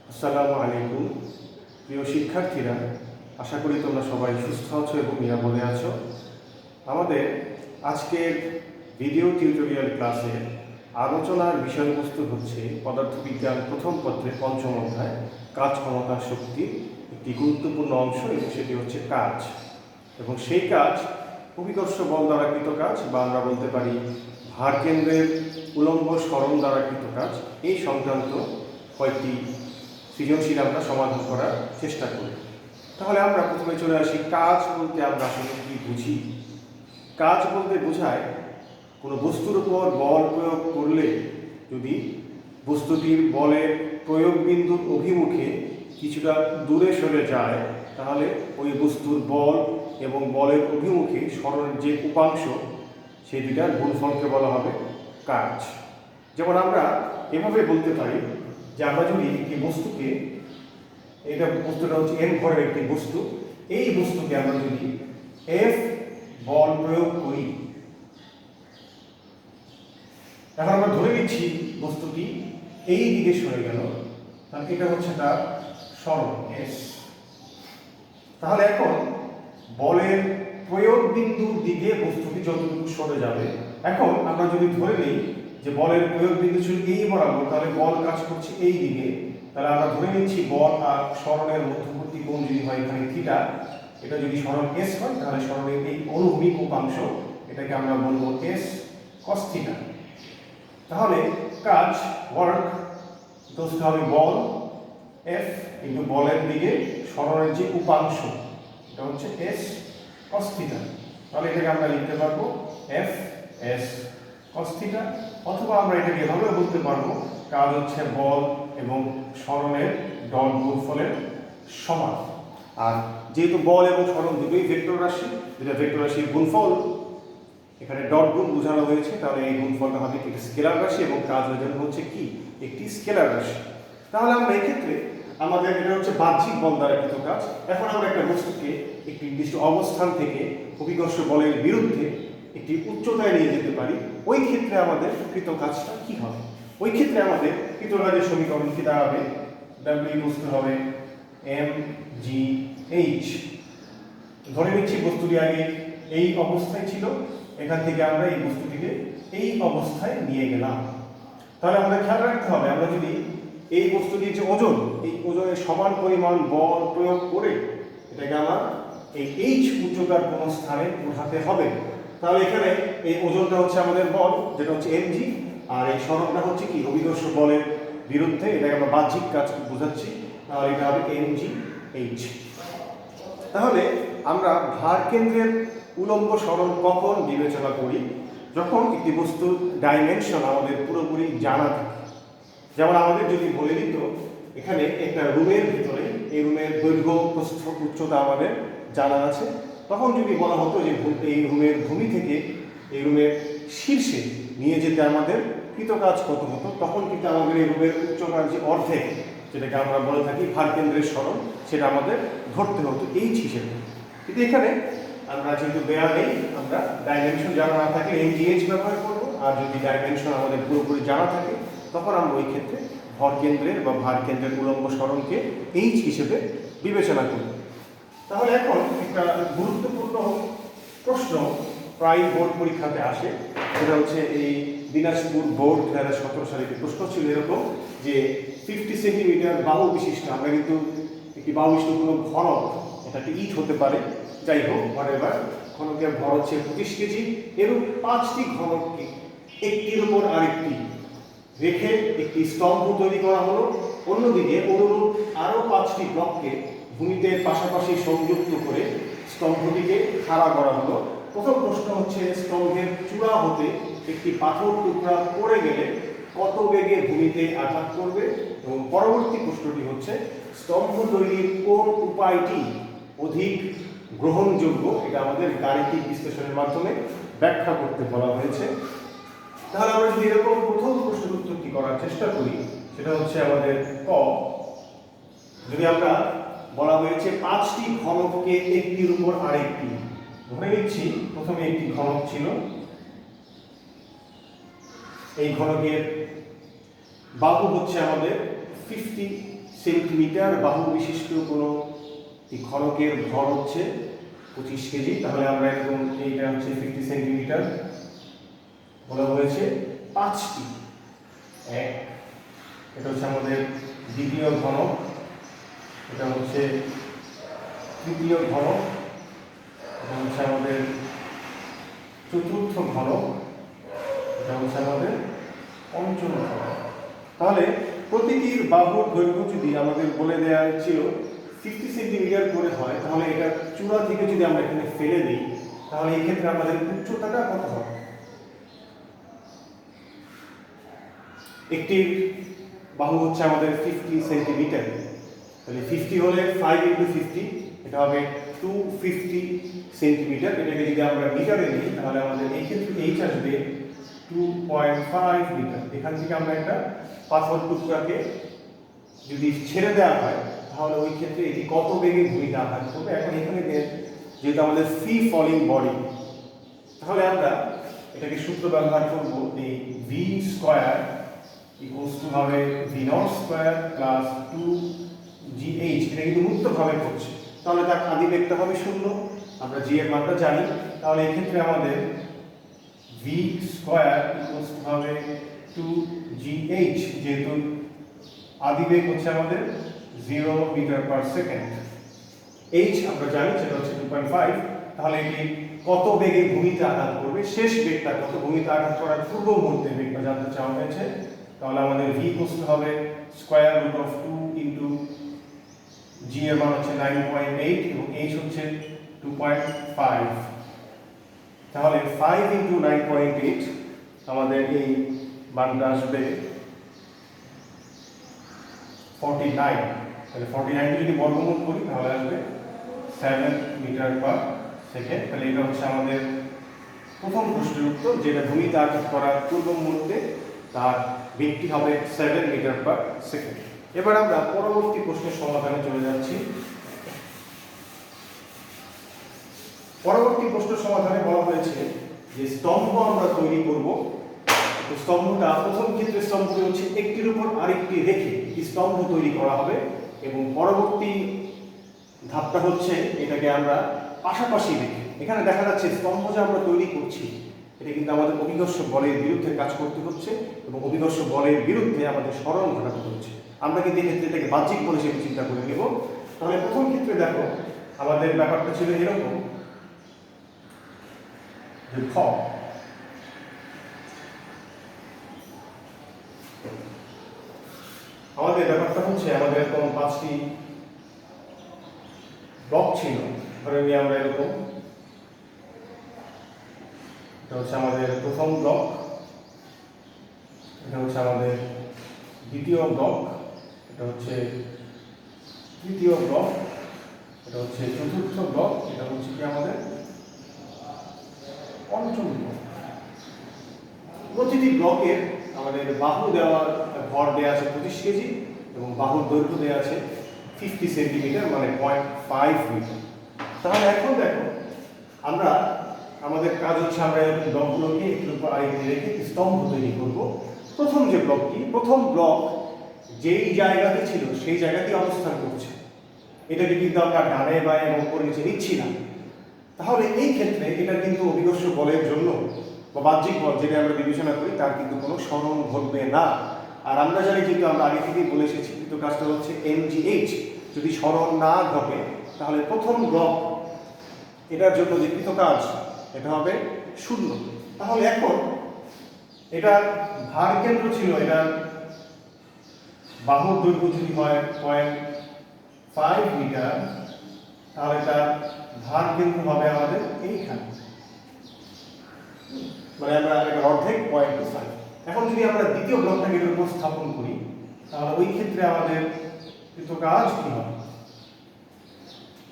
আসসালামু আলাইকুম প্রিয় শিক্ষার্থীরা, আশা করি তোমরা সবাই সুস্থ আছো এবং নিরাপদে আছো। আমাদের আজকের ভিডিও টিউটোরিয়াল ক্লাসের আলোচনার বিষয়বস্তু হচ্ছে পদার্থবিজ্ঞান প্রথম পত্রের পঞ্চম অধ্যায় কাজ ক্ষমতা শক্তির একটি গুরুত্বপূর্ণ অংশ, এবং সেটি হচ্ছে কাজ। এবং সেই কাজ অভিকর্ষ বল দ্বারা কৃত কাজ, বা আমরা বলতে পারি ভারকেন্দ্রের উলম্ব সরণ দ্বারা কৃত কাজ। এই সংক্রান্ত কয়েকটি সৃজনশীল আমরা সমাধান করার চেষ্টা করি। তাহলে আমরা প্রথমে চলে আসি, কাজ বলতে আমরা আসলে কী বুঝি। কাজ বলতে বোঝায় কোনো বস্তুর উপর বল প্রয়োগ করলে যদি বস্তুটির বলের প্রয়োগ বিন্দুর অভিমুখে কিছুটা দূরে সরে যায়, তাহলে ওই বস্তুর বল এবং বলের অভিমুখে সরণের যে উপাংশ, সেই দুটার গুণফলকে বলা হবে কাজ। যেমন আমরা এভাবে বলতে পারি যে আমরা যদি একটি বস্তুকে, বস্তুটা হচ্ছে এন ভরের একটি বস্তু, এই বস্তুকে আমরা যদি এফ বল প্রয়োগ করি, এখন আমরা ধরে নিচ্ছি বস্তুটি এই দিকে সরে গেল, তাহলে এটা হচ্ছে তার সরণ এস। তাহলে এখন বলের প্রয়োগ বিন্দুর দিকে বস্তুটি যতটুকু সরে যাবে, এখন আমরা যদি ধরে নিই যে বলের প্রয়োগ বিন্দু ছিল এই বরাবর, তাহলে বল কাজ করছে এই দিকে, তাহলে আমরা ধরে নিচ্ছি বল আর সরণের মধ্যবর্তী কোণ যদি হয় এখানে থিটা, এটা যদি সরণ এস হয়, তাহলে সরণের এই অনুভূমিক উপাংশ, এটাকে আমরা বলবো এস কস থিটা। তাহলে কাজ ওয়ার্ক দোষটা হবে বল এফ কিন্তু বলের দিকে সরণের যে উপাংশ, এটা হচ্ছে এস কস থিটা। তাহলে এটাকে আমরা লিখতে পারবো এফ এস কস থিটা, অথবা আমরা এটাকে এভাবে বলতে পারবো কাজ হচ্ছে বল এবং সরণের ডট গুণফলের সমান। আর যেহেতু বল এবং সরণ দুটোই ভেক্টর রাশি, যেটা ভেক্টর রাশির গুণফল এখানে ডট গুণ বোঝানো হয়েছে, তাহলে এই গুণফলটা হবে একটি স্কেলার রাশি এবং কাজ হয়ে যাবে হচ্ছে কি একটি স্কেলার রাশি। তাহলে আমরা এক্ষেত্রে আমাদের এটা হচ্ছে বাহ্যিক বল দ্বারা কৃত কাজ। এখন আমরা একটা বস্তুকে একটি নির্দিষ্ট অবস্থান থেকে অভিকর্ষ বলের বিরুদ্ধে একটি উচ্চতায় নিয়ে যেতে পারি, ওই ক্ষেত্রে আমাদের কৃত কাজটা কি হবে? ওই ক্ষেত্রে আমাদের কৃত কাজের সমীকরণ কি দাঁড়াবে? ডাব্লিউ বস্তু হবে এম জি এইচ। ধরে নিচ্ছি বস্তুটি আগে এই অবস্থায় ছিল, এখান থেকে আমরা এই বস্তুটিকে এই অবস্থায় নিয়ে গেলাম। তাহলে আমাদের খেয়াল রাখতে হবে, আমরা যদি এই বস্তুটির যে ওজন, এই ওজনের সমান পরিমাণ বল প্রয়োগ করে এটাকে আমার এই এইচ উচ্চতার কোনো স্থানে উঠাতে হবে, তাহলে এখানে এই ওজনটা হচ্ছে আমাদের বল, যেটা হচ্ছে এমজি, আর এই সরণটা হচ্ছে কি অভিকর্ষ বলের বিরুদ্ধে, এটাকে আমরা বাহ্যিক কাজ বোঝাচ্ছি, তাহলে এটা হবে এমজি এইচ। তাহলে আমরা ভার কেন্দ্রের উলম্ব সরণ কখন বিবেচনা করি? যখন একটি বস্তুর ডাইমেনশন আমাদের পুরোপুরি জানা থাকে। যেমন আমাদের যদি বলে দিত এখানে একটা রুমের ভিতরে, এই রুমের দৈর্ঘ্য প্রস্থ উচ্চতা আমাদের জানা আছে, তখন যদি বলা হতো যে এই রুমের ভূমি থেকে এই রুমের শীর্ষে নিয়ে যেতে আমাদের কৃত কাজ কত হতো, তখন কিন্তু আমাদের এই রুমের উচ্চতার যে অর্ধেক, যেটাকে আমরা বলে থাকি ভার কেন্দ্রের সরণ, সেটা আমাদের ধরতে হতো এইচ হিসেবে। কিন্তু এখানে আমরা যেহেতু দেয়া নেই, আমরা ডাইমেনশন জানা না থাকলে এমজিএইচ ব্যবহার করবো, আর যদি ডাইমেনশন আমাদের পুরোপুরি জানা থাকে তখন আমরা ওই ক্ষেত্রে ভর কেন্দ্রের বা ভার কেন্দ্রের উলম্ব সরণকে এইচ হিসেবে বিবেচনা করি। তাহলে এখন একটা গুরুত্বপূর্ণ প্রশ্ন প্রায় বোর্ড পরীক্ষাতে আসে, সেটা হচ্ছে এই দিনাজপুর বোর্ড 2017 সালে একটি প্রশ্ন ছিল এরকম যে 50 সেন্টিমিটার বাহু বিশিষ্ট, আমরা কিন্তু একটি বাহু বিশিষ্ট কোনো ঘনক, এটা একটি ইট হতে পারে, যাই হোক হোয়াটএভার, ঘনকের ভর হচ্ছে 25 কেজি, এরূপ 5টি ঘনককে একটির উপর আরেকটি রেখে একটি স্তম্ভ তৈরি করা হলো। অন্যদিকে অনুরূপ আরও 5টি ব্লককে ভূমিতে পাশাপাশি সংযুক্ত করে স্তম্ভটিকে খাড়া করা হলো। প্রথম প্রশ্ন হচ্ছে, স্তম্ভের চূড়া হতে একটি পাথর টুকরা পড়ে গেলে কত বেগে ভূমিতে আঘাত করবে? এবং পরবর্তী প্রশ্নটি হচ্ছে, স্তম্ভ তৈরির কোন উপায়টি অধিক গ্রহণযোগ্য? এটা আমাদের গাণিতিক বিশ্লেষণের মাধ্যমে ব্যাখ্যা করতে বলা হয়েছে। তাহলে আমরা যদি এরকম প্রথম প্রশ্নের উত্তরটি করার চেষ্টা করি, সেটা হচ্ছে আমাদের ক। যদি আমরা বলা হয়েছে 5টি ঘনককে একটির উপর আরেকটি, ধরে নিচ্ছি প্রথমে একটি ঘনক ছিল, এই ঘনকের বাহু হচ্ছে আমাদের 50 সেন্টিমিটার বাহু বিশিষ্ট কোনো ঘনকের ভর হচ্ছে 25 কেজি, তাহলে আমরা এরকম এইটা হচ্ছে 50 সেন্টিমিটার বলা হয়েছে 5টি। এটা হচ্ছে আমাদের দ্বিতীয় ঘনক, এটা হচ্ছে তৃতীয় ঘনক, এটা হচ্ছে আমাদের চতুর্থ ঘনক, এটা হচ্ছে আমাদের পঞ্চম ঘনক। তাহলে প্রতিটির বাহুর দৈর্ঘ্য যদি আমাদের বলে দেওয়া ছিল 50 সেন্টিমিটার করে হয়, তাহলে এটা চূড়া থেকে যদি আমরা এখানে ফেলে দিই, তাহলে এই ক্ষেত্রে আমাদের উচ্চতাটা কত হবে? একটি বাহু হচ্ছে আমাদের 50 সেন্টিমিটার, তাহলে 50 হলে 5 × 50, এটা হবে 250 সেন্টিমিটার। এটাকে যদি আমরা মিটারে নিই, তাহলে আমাদের এই ক্ষেত্রে এইচ আসবে 2.5 মিটার। এখান থেকে আমরা একটা পাথর টুকরাকে যদি ছেড়ে দেওয়া হয়, তাহলে ওই ক্ষেত্রে এটি কত বেগে ভূমিতে আঘাত করবে। এখন এখানে যেহেতু আমাদের ফ্রি ফলিং বডি, তাহলে আমরা এটাকে সূত্র ব্যবহার করব, এই ভি স্কয়ার ইকুয়ালস টু হবে V naught square plus 2gh। এটা কিন্তু মুক্তভাবে করছে, তাহলে তার আদিবেগটা হবে 0, আমরা জি এর মানটা জানি। তাহলে এই ক্ষেত্রে আমাদের ভি স্কয়ার ইকুয়ালস টু হবে 2gh, যেহেতু আদিবেগ হচ্ছে আমাদের 0 মিটার পার সেকেন্ড। h আমরা জানি সেটা হচ্ছে 2.5, তাহলে এটি কত বেগে ভূমিতে আঘাত করবে, শেষ বেগটা কত, ভূমিতে আঘাত করার পূর্ব মুহূর্তে বেগটা জানতে চাওয়া হয়েছে। তাহলে আমাদের v ইকুয়ালস হবে square root of 2 into g এর মান হচ্ছে 9.8 এবং h হচ্ছে 2.5। তাহলে 5 ইনটু 9.8 আমাদের এই মানটা আসবে 49। তাহলে 49 যদি বর্গমূল করি তাহলে আসবে 7 মিটার পার সেকেন্ড। তাহলে এটা হচ্ছে আমাদের প্রথম প্রশ্নের উত্তর, যেটা ভূমিতে আঘাত করার পূর্ব মুহূর্তে তার বেগটি হবে 7 মিটার পার সেকেন্ড। এবার আমরা পরবর্তী প্রশ্নের সমাধানে চলে যাচ্ছি। পরবর্তী প্রশ্নের সমাধানে বলা হয়েছে যে স্তম্ভ আমরা তৈরি করব। তো স্তম্ভটা প্রথম ক্ষেত্রে স্তম্ভটি হচ্ছে একটির উপর আরেকটি রেখে একটি স্তম্ভ তৈরি করা হবে, এবং পরবর্তী ধাপটা হচ্ছে এটাকে আমরা পাশাপাশি রেখে, এখানে দেখা যাচ্ছে স্তম্ভ যে আমরা তৈরি করছি এটা কিন্তু আমাদের অভিঘর্ষ বলের বিরুদ্ধে কাজ করতে হচ্ছে, এবং অভিঘর্ষ বলের বিরুদ্ধে আমাদের সরণ ঘটাতে হচ্ছে। আমরা কিন্তু এক্ষেত্রে এটাকে বাহ্যিক বল হিসেবে চিন্তা করে নেব। তাহলে প্রথম ক্ষেত্রে দেখো আমাদের ব্যাপারটা ছিল এরকম যে আমাদের ব্যাপারটা হচ্ছে আমাদের এরকম 5টি ব্লক ছিল, ধরে নিয়ে আমরা এরকম, এটা হচ্ছে আমাদের প্রথম ব্লক, এটা হচ্ছে আমাদের দ্বিতীয় ব্লক, এটা হচ্ছে তৃতীয় ব্লক, এটা হচ্ছে চতুর্থ ব্লক, এটা হচ্ছে কি আমাদের পঞ্চম ব্লক। প্রতিটি ব্লকের আমাদের বাহু দেওয়ার ভর দেওয়া আছে 25 কেজি এবং বাহুর দৈর্ঘ্য দেওয়া আছে 50 সেন্টিমিটার, মানে 0.5 মিটার। তাহলে এখন দেখো আমরা আমাদের কাজ হচ্ছে আমরা এই ব্লকগুলোকে একটু উপর আরেকটি রেখে স্তম্ভ তৈরি করব। প্রথম যে ব্লকটি, প্রথম ব্লক যেই জায়গাতে ছিল সেই জায়গাতেই অবস্থান করছে, এটাকে কিন্তু আমরা ডানে বায়ে এবং উপর নিচে নিচ্ছি না। তাহলে এই ক্ষেত্রে এটা কিন্তু অভিঘর্ষ বলের জন্য বা বাহ্যিক বল যেটা আমরা বিবেচনা করি তার কিন্তু কোনো সরণ ঘটবে না। আর আমরা জানি, কিন্তু আমরা আগে থেকেই বলে এসেছি, কিন্তু কাজটা হচ্ছে mgh, যদি সরণ না ঘটে তাহলে প্রথম ব্লক এটার জন্য যে কৃত কাজ এটা হবে 0। তাহলে এখন এটা ভার কেন্দ্র ছিল, এটা বাহুর দৈর্ঘ্য যদি হয় 0.5 মিটার, তাহলে তার ভার কেন্দ্র হবে আমাদের এইখানে, মানে আমরা এটা অর্ধেক 0.25। এখন যদি আমরা দ্বিতীয় ব্লকটাকে এর উপর স্থাপন করি, তাহলে ওই ক্ষেত্রে আমাদের কৃত কাজ কি হবে?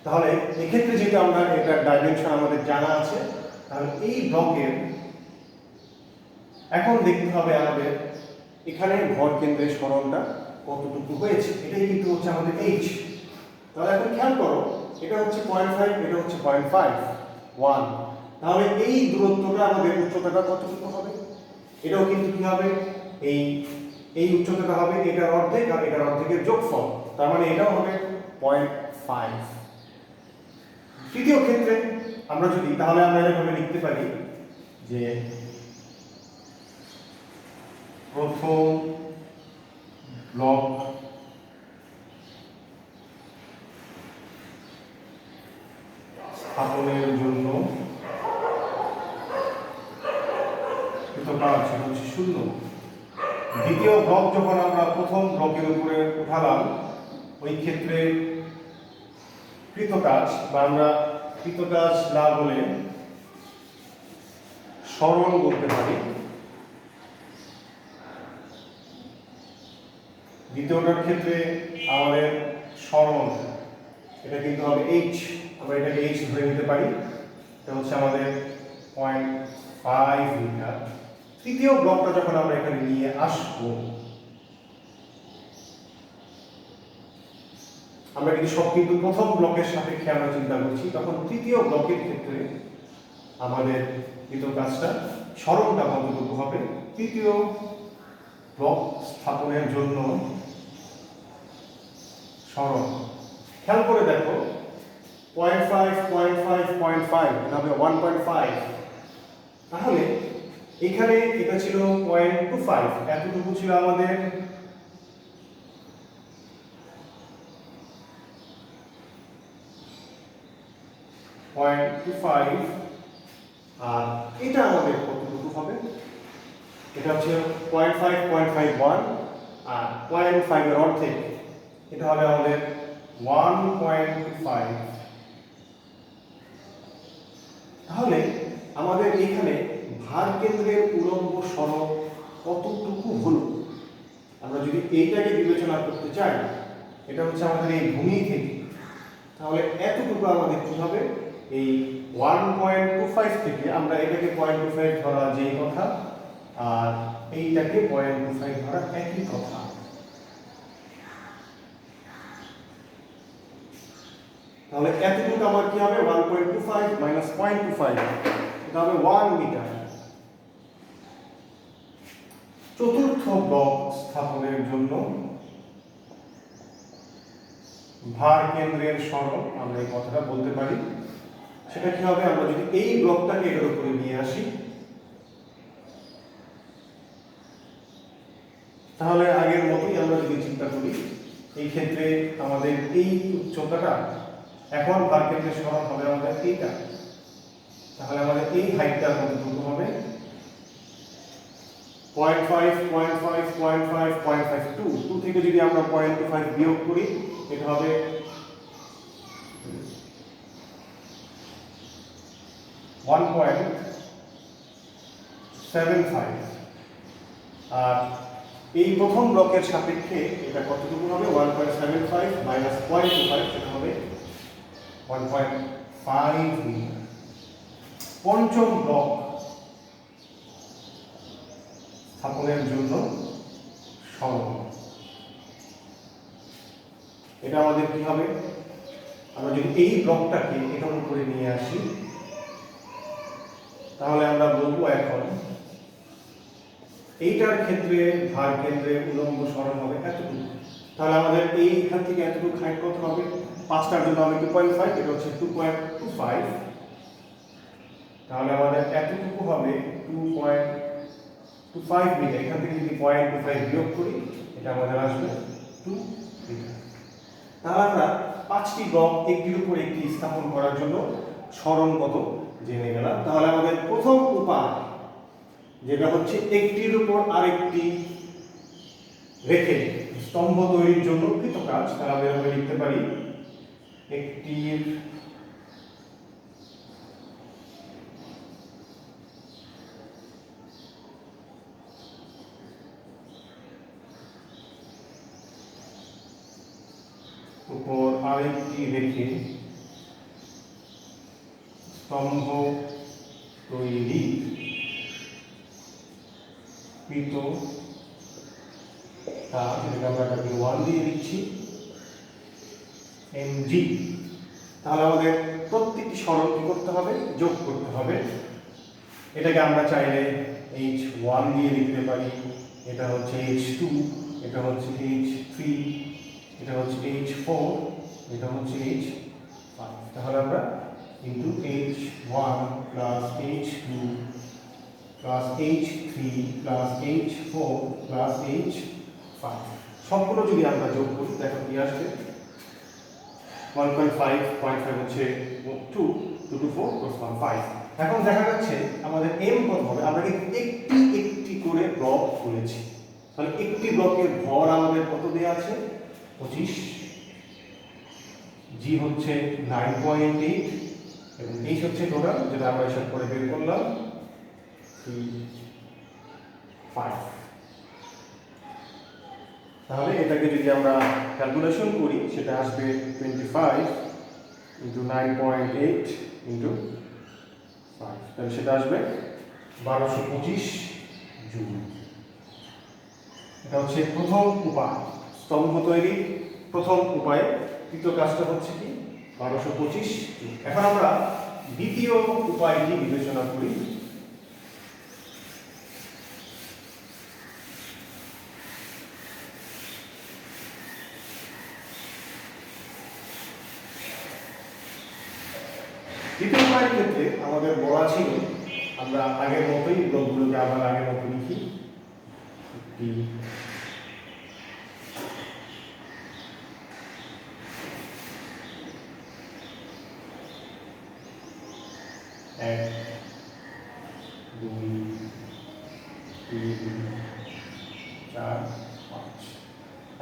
তাহলে এক্ষেত্রে যেহেতু আমরা এটার ডাইমেনশন আমাদের জানা আছে, তাহলে এই ব্লকের এখন দেখতে হবে আমাদের এখানে ভর কেন্দ্রের সরণটা কতটুকু হয়েছে, এটাই কিন্তু হচ্ছে আমাদের h। তাহলে এখন খেয়াল করো, এটা হচ্ছে 0.5, এটা হচ্ছে 0.51, তাহলে এই দূরত্বটা আমাদের উচ্চতাটা কতটুকু হবে? এটাও কিন্তু কি হবে, এই এই উচ্চতাটা হবে এটার অর্ধেক আর এটার অর্ধেকের যোগফল, তার মানে এটাও হবে 0.5। তৃতীয় ক্ষেত্রে আমরা যদি, তাহলে আমরা এভাবে লিখতে পারি যে প্রথম ব্লক স্থাপনের জন্য কাজ হচ্ছে 0। দ্বিতীয় ব্লক যখন আমরা প্রথম ব্লকের উপরে উঠালাম, ওই ক্ষেত্রে কৃতকাজ বা আমরা কৃতকাজ না বলে সরল বলতে পারি। দ্বিতীয়টার ক্ষেত্রে আমাদের সরল, এটা কিন্তু হবে h, আমরা এটাকে h ধরে নিতে পারি, এটা হচ্ছে আমাদের 0.5 মিটার। তৃতীয় ব্লকটা যখন আমরা এখানে নিয়ে আসবো, আমরা কিন্তু সব কিন্তু প্রথম ব্লকের সাপেক্ষে আমরা চিন্তা করছি, তখন তৃতীয় ব্লকের ক্ষেত্রে আমাদের দ্বিতীয় কাজটা সরলটা কতটুকু হবে। তৃতীয় ব্লক স্থাপনের জন্য সরল, খেয়াল করে দেখো 0.5 0.5 0.5 এটা হবে 1.5। তাহলে এখানে এটা ছিল 0.25, এতটুকু ছিল আমাদের আর এটা আমাদের কতটুকু হবে, এটা হচ্ছে 0.5 0.51 আর 0.5 এর অর্ধেক, এটা হবে আমাদের 1.5। তাহলে আমাদের এখানে ভার কেন্দ্রের উলম্ব সরণ কতটুকু হলো, আমরা যদি এইটাকে বিবেচনা করতে চাই, এটা হচ্ছে আমাদের এই ভূমি থেকে, তাহলে এতটুকু আমাদের কি হবে, এই 1.25 থেকে আমরা এটাকে 0.25 ধরা যেই কথা আর এইটাকে 0.25 ধরা একই কথা। তাহলে এতটুকু আমার কি হবে, 1.25 মাইনাস 0.25, এটা হবে 1 মিটার। চতুর্থ ব্লক স্থাপনের জন্য ভার কেন্দ্রের সরণ, আমরা এই কথাটা বলতে পারি, সেটা কি হবে, আমরা যদি এই ব্লকটাকে এর উপরে নিয়ে আসি, তাহলে আগের মতোই আমরা যদি চিন্তা করি, এই ক্ষেত্রে আমাদের এই উচ্চতাটা, এখন ভার কেন্দ্রের সরণ হবে আমাদের এইটা, তাহলে আমাদের এই হাইটটা কতটুকু হবে, 0.5 0.5 0.5 0.5 2 থেকে যদি আমরা 0.25 বিয়োগ করি, এটা হবে 1.75। আর এই প্রথম ব্লকের সাপেক্ষে এটা কতটুকু হবে, 1.75 মাইনাস 0.25, সেটা হবে 1.5 মিটার। পঞ্চম ব্লক স্থাপনের জন্য সরল, এটা আমাদের কি হবে, আমরা যদি এই ব্লকটাকে এটার উপরে নিয়ে আসি, তাহলে আমরা বলবো এখন এইটার ক্ষেত্রে ভার কেন্দ্রে উলম্ব সরণ হবে এতটুকু, তাহলে আমাদের এইখান থেকে এতটুকু হাইট কত হবে, 5টার জন্য হবে 2.5, এটা হচ্ছে 2.25, তাহলে আমাদের এতটুকু হবে 2.25 মিটার। এখান থেকে যদি 0.25 বিয়োগ করি, এটা আমাদের আসবে 2 মিটার। তাহলে আমরা 5টি ব্লক একটির উপর একটি স্থাপন করার জন্য সরণ কত জেনে গেলাম। তাহলে আমাদের প্রথম উপায়, যেটা হচ্ছে একটির উপর আরেকটি রেখে স্তম্ভ তৈরির জন্য কৃতকাজ, তাহলে আমরা লিখতে পারি একটির উপর আরেকটি রেখে স্তম্ভ তৈরি কৃত কাজ, এটাকে আমরা 1 দিয়ে দিচ্ছি mg। তাহলে আমাদের প্রত্যেকটি সরণ কি করতে হবে, যোগ করতে হবে। এটাকে আমরা চাইলে h1 দিয়ে লিখতে পারি, এটা হচ্ছে H2, এটা হচ্ছে H3, এটা হচ্ছে H4, এটা হচ্ছে H5। তাহলে আমরা কিন্তু H1 plus H2 plus H3 plus H4 plus H5 সবগুলো যদি আমরা যোগ করি দেখো কি আসছে 1.5, 0.5 হচ্ছে 2, 2 to 4 plus 1, 5। এখন দেখা যাচ্ছে আমাদের m কত হবে, আমরা কিন্তু একটি একটি করে ব্লক খুলেছি, তাহলে একটি ব্লকের ভর আমাদের কত দেয়া আছে 25, g হচ্ছে 9.8 এবং h হচ্ছে টোটাল যেটা আমরা হিসাব করে বের করলাম 5। তাহলে এটাকে যদি আমরা ক্যালকুলেশন করি সেটা আসবে 25 ইন্টু 9.8 ইন্টু 5, তাহলে সেটা আসবে 1225 জুল। এটা হচ্ছে প্রথম উপায়, স্তম্ভ তৈরি প্রথম উপায়ে। দ্বিতীয় কাজটা হচ্ছে কি 1225 জুল। এখন আমরা দ্বিতীয় উপায়টি বিবেচনা করি। দ্বিতীয় উপায়ের ক্ষেত্রে আমাদের বলা ছিল আমরা আগের মতোই ব্লকগুলোকে আবার আগের মতো লিখি।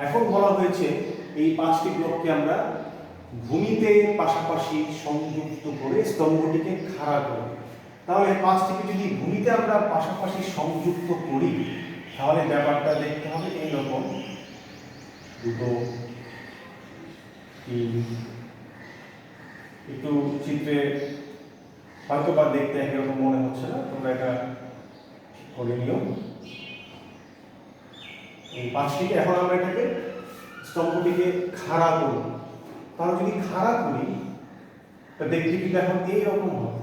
এখন বলা হয়েছে এই 5টি ব্লককে আমরা ভূমিতে পাশাপাশি সংযুক্ত করে স্তম্ভটিকে খাড়া করব। তাহলে 5টিকে যদি ভূমিতে আমরা পাশাপাশি সংযুক্ত করি তাহলে ব্যাপারটা দেখতে হবে এইরকম, 2, 3, একটু চিত্রে হয়তো বা দেখতে একরকম মনে হচ্ছে না, তোমরা এটা করে নিও। এই 5টিকে এখন আমরা এটাকে স্তম্ভটিকে খাড়া করব। তাহলে যদি খাড়া করি তা দেখতে কিন্তু এখন এইরকম হবে।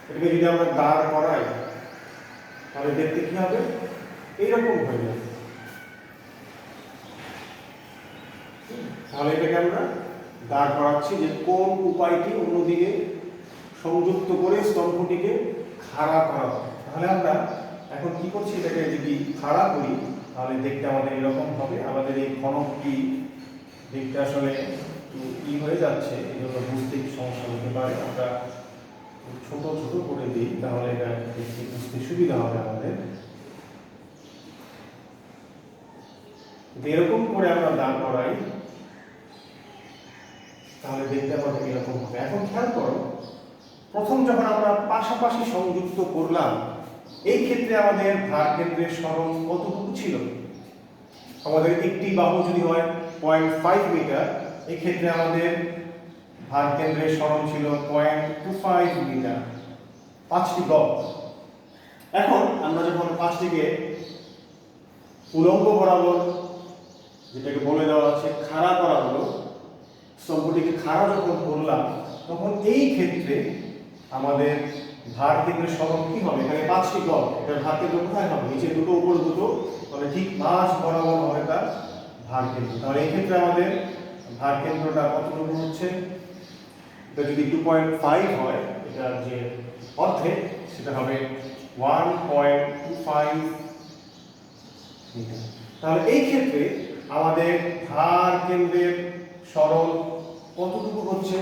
এটাকে যদি আমরা দাঁড় করাই তাহলে দেখতে কি হবে এইরকম হয়ে যাবে। তাহলে এটাকে আমরা দাঁড় করাচ্ছি যে কোন উপায়টি অন্যদিকে সংযুক্ত করে স্তম্ভটিকে খাড়া করা হয়। তাহলে আমরা এখন কি করছি, এটাকে যদি খাড়া করি তাহলে দেখতে আমাদের এরকম হবে। আমাদের এই ঘনকটি দেখতে আসলে কি হয়ে যাচ্ছে, এই জন্য বুঝতে সমস্যা হতে পারে। আমরা ছোট ছোট করে দিই তাহলে এটা দেখতে বুঝতে সুবিধা হবে আমাদের। এরকম করে আমরা দাঁড় করাই তাহলে দেখতে আমাদের এরকম হবে। এখন খেয়াল করো, প্রথম যখন আমরা পাশাপাশি সংযুক্ত করলাম এই ক্ষেত্রে আমাদের ভার কেন্দ্রের সরণ কতটুকু ছিল, আমাদের একটি বাহু যদি হয় 0.5 মিটার, এই ক্ষেত্রে আমাদের ভার কেন্দ্রের সরণ ছিল 0.25 মিটার, 5টি ব্লক। এখন আমরা যখন 5টিকে উলম্ব বরাবর যেটাকে বলে দেওয়া আছে খাড়া করা হলো, স্তম্ভটিকে খাড়া যখন করলাম তখন এই ক্ষেত্রে আমাদের ভার কেন্দ্রের সরণ কি হবে, এখানে 5টি ব্লক, এটার ভার কেন্দ্র কোথায় হবে, নিচে দুটো উপরে দুটো, তাহলে ঠিক মাঝ বরাবর হবে তার ভার কেন্দ্র। তাহলে এই ক্ষেত্রে আমাদের ভার কেন্দ্রটা কতটুকু হচ্ছে, এটা যদি 2.5 হয় এটার যে অর্ধেক সেটা হবে 1.25 মিটার। তাহলে এই ক্ষেত্রে আমাদের ভার কেন্দ্রের সরণ কতটুকু হচ্ছে,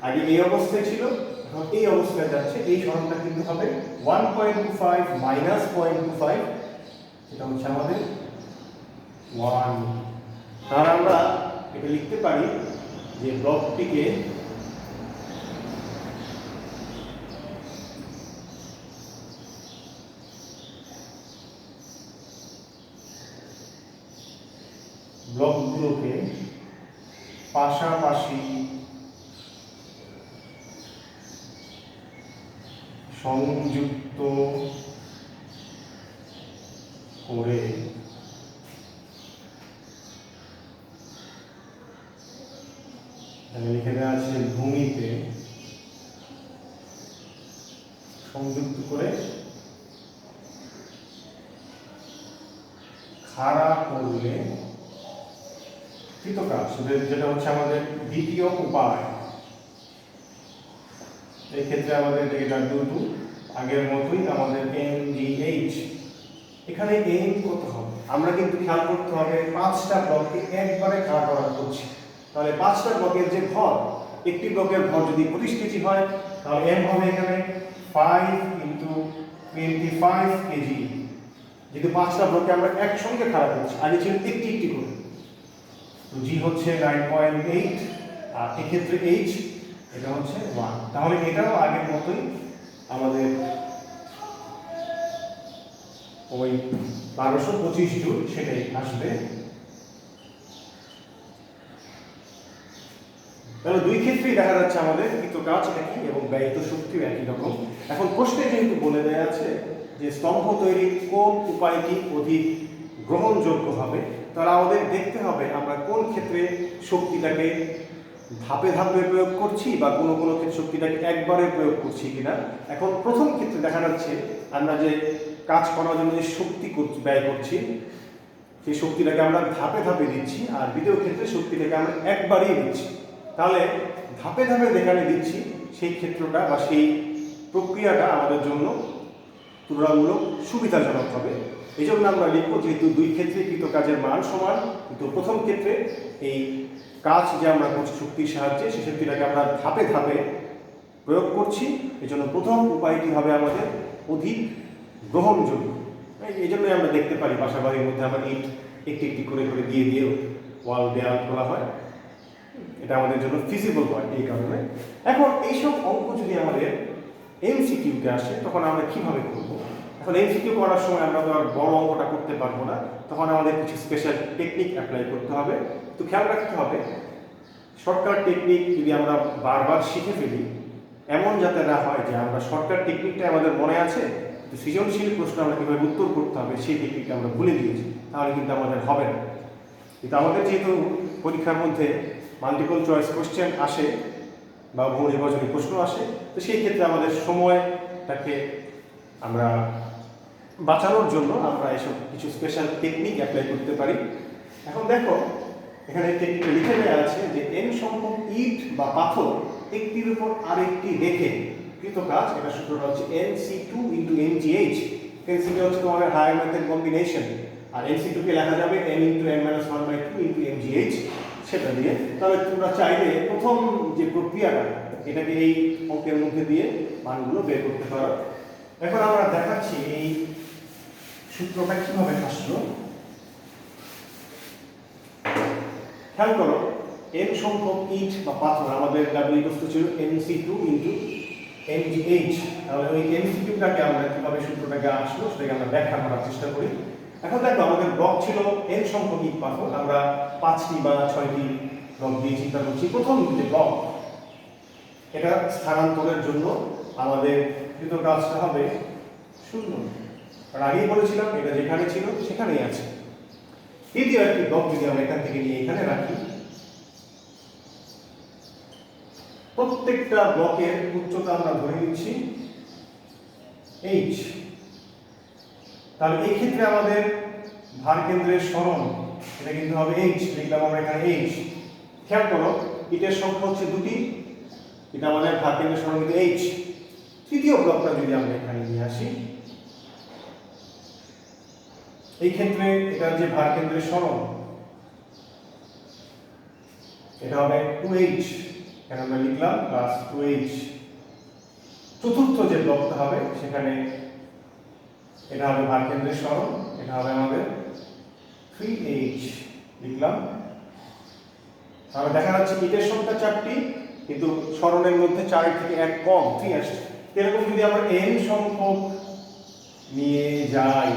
আগে এই অবস্থায় ছিল এখন এই অবস্থায় যাচ্ছে, এই সরণটা কিন্তু হবে 1.25 মাইনাস 0.25, এটা হচ্ছে আমাদের 1। তাহলে আমরা এটা লিখতে পারি যে ব্লকটিকে ব্লকগুলোকে পাশাপাশি সংযুক্ত করে লিখে দেওয়া আছে ভূমিতে সংযুক্ত করে খাড়া করলে কৃতকাজ, যেটা হচ্ছে আমাদের দ্বিতীয় উপায়। এই ক্ষেত্রে আমাদের এটা দুটো আগের মতোই আমাদের MGH। এখানে এম কত হবে? আমরা কিন্তু খেয়াল করতে হবে 5টা ব্লককে একবারে খাড়া করা করছি। তাহলে 5টা ব্লকের যে ভর, একটি ব্লকের ভর যদি 25 কেজি হয় তাহলে এম হবে এখানে 5 × 25 কেজি। যেহেতু 5টা ব্লকে আমরা একসঙ্গে খাড়া করছি, আগে ছিল একটি একটি করে, তো জি হচ্ছে 9.8 আর এক্ষেত্রে এইচ এটা হচ্ছে 1। তাহলে এটাও আগের মতোই আমাদের ওই 1225 জুল সেটাই আসবে। তাহলে দুই ক্ষেত্রেই দেখা যাচ্ছে আমাদের কৃতকাজ একই এবং ব্যয়িত শক্তিও একই রকম। এখন প্রশ্নে যেহেতু বলে দেওয়া আছে যে স্তম্ভ তৈরির কোন উপায়টি অধিক গ্রহণযোগ্য হবে, তাহলে আমাদের দেখতে হবে আমরা কোন ক্ষেত্রে শক্তিটাকে ধাপে ধাপে প্রয়োগ করছি বা কোনো কোনো ক্ষেত্রে শক্তিটাকে একবারে প্রয়োগ করছি কিনা। এখন প্রথম ক্ষেত্রে দেখা যাচ্ছে আমরা যে কাজ করার জন্য যে শক্তি ব্যয় করছি সেই শক্তিটাকে আমরা ধাপে ধাপে দিচ্ছি, আর দ্বিতীয় ক্ষেত্রে শক্তিটাকে আমরা একবারেই দিচ্ছি। তাহলে ধাপে ধাপে যেখানে দিচ্ছি সেই ক্ষেত্রটা বা সেই প্রক্রিয়াটা আমাদের জন্য তুলনামূলক সুবিধাজনক হবে। এই জন্য আমরা লিখব যেহেতু দুই ক্ষেত্রে কৃতকাজের মান সমান, কিন্তু প্রথম ক্ষেত্রে এই কাজ যে আমরা করছি শক্তির সাহায্যে সেই শক্তিটাকে আমরা ধাপে ধাপে প্রয়োগ করছি, এই জন্য প্রথম উপায়টি হবে আমাদের অধিক গ্রহণযোগ্য। এই জন্যই আমরা দেখতে পারি বাসাবাড়ির মধ্যে আমরা ইট একটি একটি করে করে দিয়ে দিয়েও ওয়াল দেয়াল করা হয়, এটা আমাদের জন্য ফিজিবল হয় এই কারণে। এখন এইসব অঙ্ক যদি আমাদের MCQতে আসে তখন আমরা কিভাবে করব? এখন MCQ করার সময় আমরা তো আর বড় অঙ্কটা করতে পারবো না, তখন আমাদের কিছু স্পেশাল টেকনিক অ্যাপ্লাই করতে হবে। তো খেয়াল রাখতে হবে শর্টকাট টেকনিক যদি আমরা বারবার শিখে ফেলি এমন যাতে না হয় যে আমরা শর্টকাট টেকনিকটা আমাদের মনে আছে, তো সৃজনশীল প্রশ্ন আমরা কীভাবে উত্তর করতে হবে সেই টেকনিকটা আমরা ভুলে গিয়েছি, তাহলে কিন্তু আমাদের হবে না। কিন্তু আমাদের যেহেতু পরীক্ষার মধ্যে মাল্টিপল চয়েস কোশ্চেন আসে বা বহু নির্বাচনী প্রশ্ন আসে, তো সেই ক্ষেত্রে আমাদের সময়টাকে আমরা বাঁচানোর জন্য আমরা এসব কিছু স্পেশাল টেকনিক অ্যাপ্লাই করতে পারি। এখন দেখো এখানে টেকনিকটা লিখে দেওয়া আছে যে n সংখ্যক ইট বা পাথর একটির উপর আরেকটি রেখে কৃতকাজ, এটা সূত্রটা হচ্ছে NC2 × MGH। NC2 হচ্ছে তোমাদের হায়ার ম্যাথের কম্বিনেশন, আর NC2 কে লেখা যাবে n × n-1/2 × MGH সেটা দিয়ে। তাহলে তোমরা চাইলে প্রথম যে প্রক্রিয়াটা এটাকে এই অঙ্কের মধ্যে দিয়ে মানগুলো বের করতে পারো। এখন আমরা দেখাচ্ছি এই সূত্রটা কিভাবে আসলো। খেয়াল করো n সংখ্যক ইট বা পাথর আমাদের W ছিল NC2 × MGH। তাহলে ওই MCQটাকে আমরা কিভাবে সূত্রটাকে আসলো সেটাকে আমরা ব্যাখ্যা করার চেষ্টা করি। এখন দেখো আমাদের ব্লক ছিল n সংখ্যক ইট পাথর, আমরা 5টি বা 6টি ব্লক দিয়ে চিন্তা করছি। প্রথম যে ব্লক এটা স্থানান্তরের জন্য আমাদের কৃতকাজটা হবে 0, কারণ আগেই বলেছিলাম এটা যেখানে ছিল সেখানেই আছে। দ্বিতীয় একটি ব্লক যদি আমরা এখান থেকে নিয়ে এখানে রাখি, প্রত্যেকটা ব্লকের উচ্চতা আমরা ধরে নিচ্ছি h। তাহলে এই ক্ষেত্রে আমাদের ভার কেন্দ্রের সরণ এটা কিন্তু হবে h, লিখলাম আমরা এখানে h। খেয়াল করো ইটের সংখ্যা হচ্ছে 2টি, এটা আমাদের ভার কেন্দ্রের সরণ কিন্তু h। তৃতীয় ব্লকটা যদি আমরা এখানে নিয়ে আসি, এই ক্ষেত্রে এটা যে ভার কেন্দ্রের সরণ এটা হবে 2h, এখানে আমরা লিখলাম +2h। চতুর্থ যে ব্লকটা হবে সেখানে এটা হবে ভার কেন্দ্রের সরণ, এটা হবে আমাদের 3h, লিখলাম। তাহলে দেখা যাচ্ছে ইটের সংখ্যা 4টি কিন্তু সরণের মধ্যে 4 থেকে 1 কম 3 আসছে। এরকম যদি আমরা n সংখ্যক নিয়ে যাই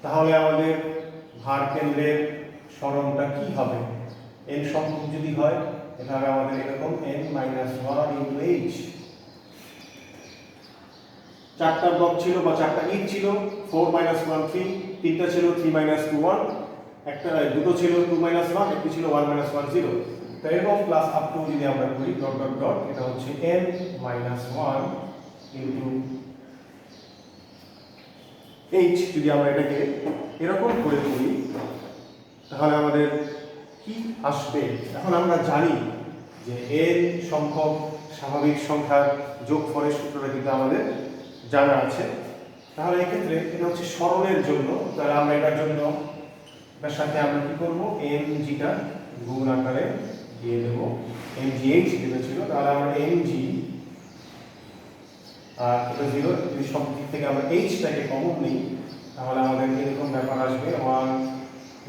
তাহলে আমাদের ভার কেন্দ্রের সরণটা কি হবে? n সংখ্যক যদি হয় এটা হবে আমাদের এরকম n - 1 × h। চারটা ব্লক ছিল বা চারটা ইট ছিল, 4 - 1 3, তিনটা ছিল 3 - 2 1, একটা দুটো ছিল 2 - 1, একটি ছিল 1 - 1 0। তো এরকম প্লাস আপ টু যদি আমরা করি ডট ডট ডট, এটা হচ্ছে n - 1 ইনটু h। যদি আমরা এটাকে এরকম করে করি তাহলে আমাদের কি আসবে? এখন আমরা জানি যে n সংখ্যক স্বাভাবিক সংখ্যার যোগফলের সূত্রটা কিন্তু আমাদের জানা আছে। তাহলে এক্ষেত্রে এটা হচ্ছে সরলের জন্য, তাহলে আমরা এটার জন্য এটার সাথে আমরা কি করব, mg টা গুণ আকারে দিয়ে দেব, mgh যেটা ছিল, তাহলে আমরা mg আর এটা 0, যদি সব দিক থেকে আমরা h টাকে কমন নিই তাহলে আমাদের এরকম ব্যাপার আসবে 1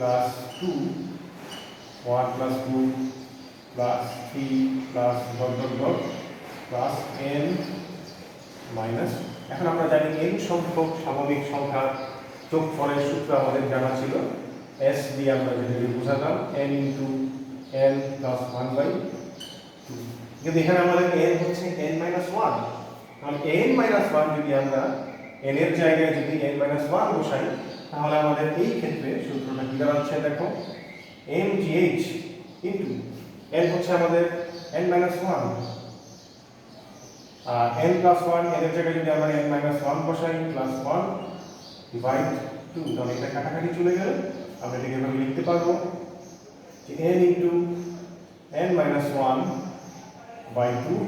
+ 2 1 + 2 + 3 plus dot dot dot plus n minus. এখন আমরা জানি n সংখ্যক স্বাভাবিক সংখ্যার যোগফলের সূত্র আমাদের জানা ছিল, s দিয়ে আমরা যেটাকে বোঝাতাম n × n + 1/2। কিন্তু এখানে আমাদের n হচ্ছে n - 1, তাহলে n - 1 যদি আমরা n এর জায়গায় যদি n - 1 বসাই তাহলে আমাদের এই ক্ষেত্রে সূত্রটা কি দাঁড়াচ্ছে দেখো, mgh ইনটু n হচ্ছে আমাদের n - 1 আর n + 1, n এর জায়গায় যদি আমরা n - 1 বসাই প্লাস 1 ডিভাইড 2, তাহলে এটা কাটাকাটি চলে গেল। আমরা এটাকে এভাবে লিখতে পারবো যে n into n - 1/2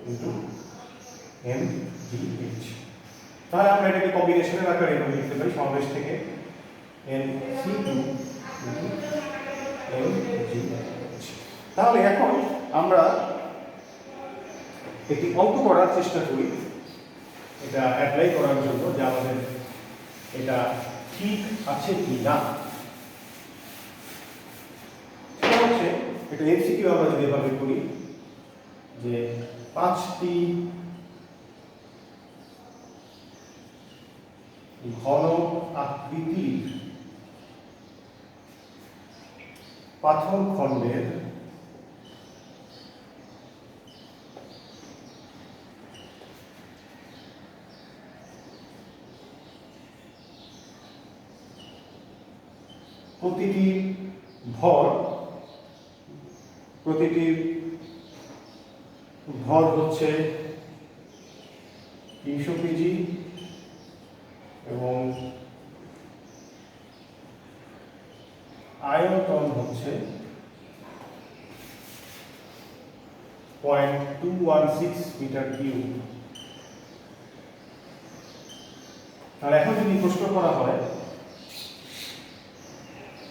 into mgh। তাহলে আমরা এটাকে কম্বিনেশনের আকারে এভাবে লিখতে পারি, সমাবেশ থেকে nc2 mgh। তাহলে এখন আমরা একটি অঙ্ক করার চেষ্টা করি এটা অ্যাপ্লাই করার জন্য যে আমাদের এটা ঠিক আছে কি না। সেটা হচ্ছে এটা এমসিকিউ আমরা যদি এভাবে করি যে 5টি ঘন আকৃতির পাথর খণ্ডের প্রতিটির ভর হচ্ছে 300 কেজি এবং আয়তন হচ্ছে 0.216 মিটার কিউব। তাহলে এখন যদি প্রশ্ন করা হয়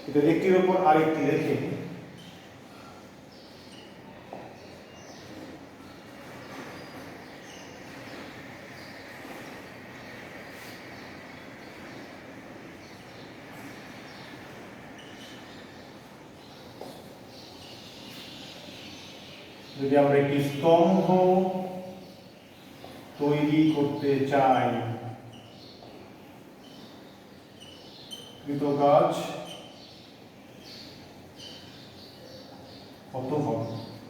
এটা একটির উপর আরেকটি রেখে যদি আমরা একটি স্তম্ভ তৈরি করতে চাই, কৃতকাজ কত হবে?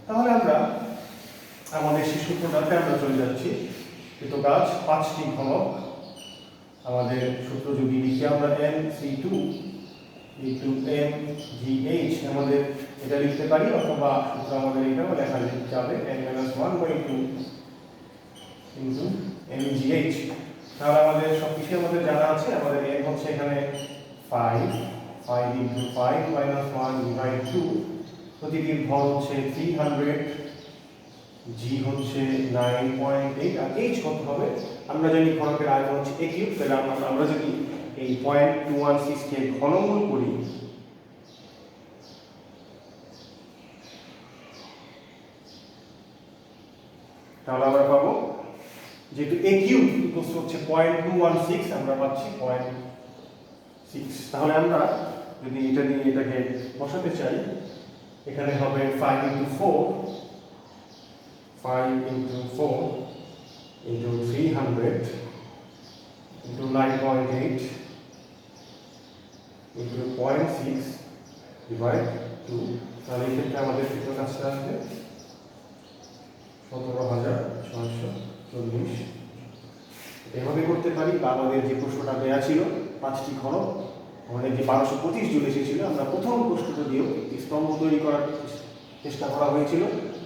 তাহলে আমরা আমাদের সেই সূত্রটাতে আমরা চলে যাচ্ছি। কৃতকাজ 5টি ঘনক, আমাদের সূত্র যদি লিখি আমরা nc2 * mgh, আমাদের এটা লিখতে পারি অথবা সূত্র আমাদের এটাও লেখা যাবে n - 1/2 * mgh। তাহলে আমাদের সবকিছু আমাদের জানা আছে। আমাদের n হচ্ছে এখানে 5 × 5 - 1/2, প্রতিটির ভর হচ্ছে 300, g হচ্ছে 9.8 আর h কত হবে? আমরা জানি ঘনকের আয়তন হচ্ছে a কিউব, তাহলে আমরা যদি এই 0.216 কে ঘনমূল করি তাহলে আমরা পাবো যেহেতু a কিউব হচ্ছে 0.216, আমরা পাচ্ছি 0.6। তাহলে আমরা যদি এটা নিয়ে এটাকে বসাতে চাই, এখানে হবে 5 × 4 × 300 × 9.8 × 0.6 ডিভাইড 2। তাহলে এই ক্ষেত্রে আমাদের কাজটা আসবে 17,640 এভাবে করতে পারি, বা আমাদের যে প্রশ্নটা দেওয়া ছিল 5টি ঘনক, আমাদের যে 1225 জুল এসেছিল, আমরা প্রথম প্রশ্নটা দিয়েও একটি স্তম্ভ তৈরি করার চেষ্টা করা হয়েছিল।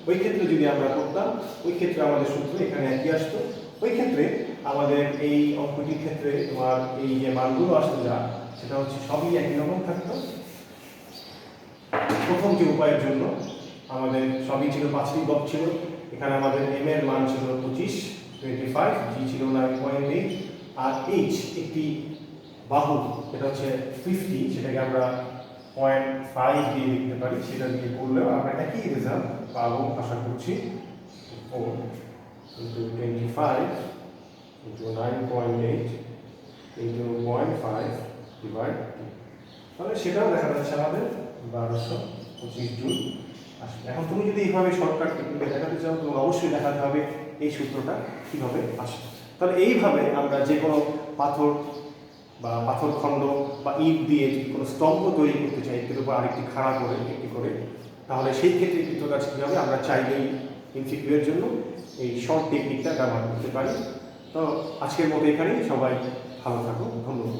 ওই ক্ষেত্রে যদি আমরা করতাম, ওই ক্ষেত্রে আমাদের সূত্র এখানে একই আসতো। ওই ক্ষেত্রে আমাদের এই অঙ্কটির ক্ষেত্রে তোমার এই যে মানগুলো আসতো যা, সেটা হচ্ছে সবই একই রকম থাকতো। প্রথম যে উপায়ের জন্য আমাদের সবই ছিল 5টি ব্লক ছিল। এখানে আমাদের এম এর মান ছিল 25, জি ছিল 9.8, আর এইচ একটি বাহু, এটা হচ্ছে 50, সেটাকে আমরা 0.5 দিয়ে লিখতে পারি। সেটা দিয়ে করলেও আমরা একই রেজাল্ট পাবো আশা করছি। 4 into 25 into 9.8 into 0.5 divide 2, তাহলে সেটাও দেখা যাচ্ছে আমাদের 1225 জুল আসবে। এখন তুমি যদি এইভাবে শর্টকাট টেকনিকে দেখাতে চাও, তোমার অবশ্যই দেখাতে হবে এই সূত্রটা কীভাবে আসে। তাহলে এইভাবে আমরা যে কোনো পাথর বা পাথরখণ্ড বা ইট দিয়ে যদি কোনো স্তম্ভ তৈরি করতে চাই, একটির উপর আরেকটি খাড়া করে একটি করে, তাহলে সেই ক্ষেত্রে কিন্তু কাজ কী হবে, আমরা চাইলেই এমসিকিউয়ের জন্য এই শর্ট টেকনিকটা ব্যবহার করতে পারি। তো আজকের মতো এখানেই, সবাই ভালো থাকো, ধন্যবাদ।